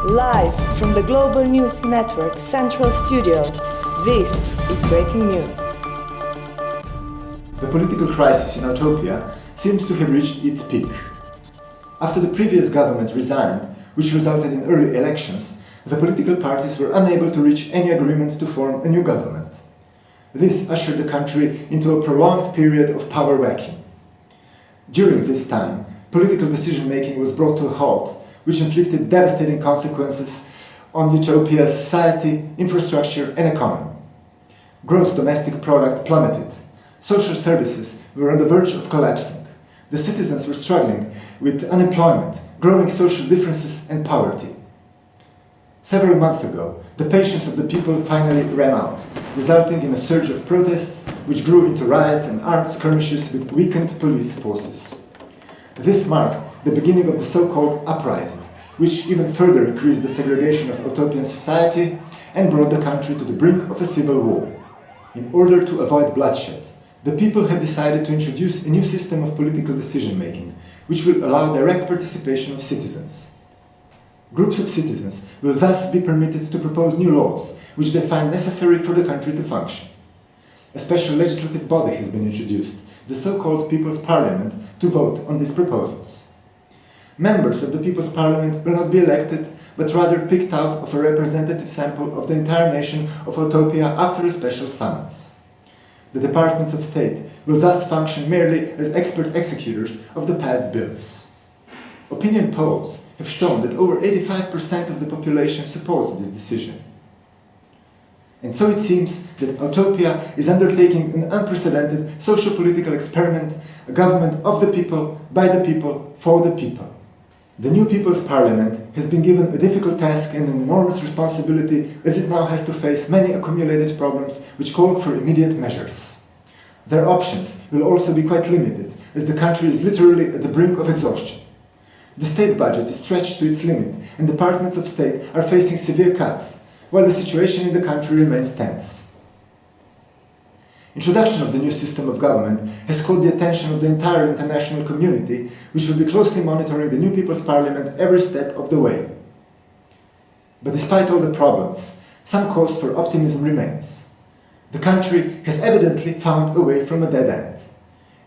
Live from the Global News Network Central Studio, this is breaking news. The political crisis in Outopia seems to have reached its peak. After the previous government resigned, which resulted in early elections, the political parties were unable to reach any agreement to form a new government. This ushered the country into a prolonged period of power vacuum. During this time, political decision-making was brought to a halt, which inflicted devastating consequences on Utopia's society, infrastructure and economy. Gross domestic product plummeted. Social services were on the verge of collapsing. The citizens were struggling with unemployment, growing social differences and poverty. Several months ago, the patience of the people finally ran out, resulting in a surge of protests which grew into riots and armed skirmishes with weakened police forces. This marked the beginning of the so-called uprising, which even further increased the segregation of Utopian society and brought the country to the brink of a civil war. In order to avoid bloodshed, the people have decided to introduce a new system of political decision-making, which will allow direct participation of citizens. Groups of citizens will thus be permitted to propose new laws, which they find necessary for the country to function. A special legislative body has been introduced, the so-called People's Parliament, to vote on these proposals. Members of the People's Parliament will not be elected, but rather picked out of a representative sample of the entire nation of Outopia after a special summons. The departments of state will thus function merely as expert executors of the passed bills. Opinion polls have shown that over 85% of the population supports this decision. And so it seems that Outopia is undertaking an unprecedented socio-political experiment, a government of the people, by the people, for the people. The new People's Parliament has been given a difficult task and an enormous responsibility, as it now has to face many accumulated problems which call for immediate measures. Their options will also be quite limited, as the country is literally at the brink of exhaustion. The state budget is stretched to its limit, and departments of state are facing severe cuts, while the situation in the country remains tense. Introduction of the new system of government has caught the attention of the entire international community, which will be closely monitoring the new People's Parliament every step of the way. But despite all the problems, some cause for optimism remains. The country has evidently found a way from a dead end.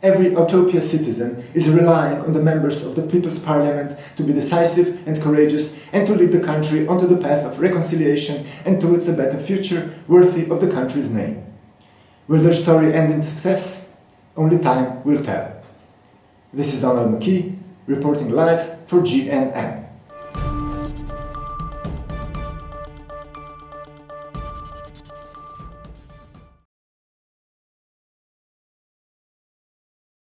Every Outopia citizen is relying on the members of the People's Parliament to be decisive and courageous and to lead the country onto the path of reconciliation and towards a better future worthy of the country's name. Will their story end in success? Only time will tell. This is Donald McKee, reporting live for GNN.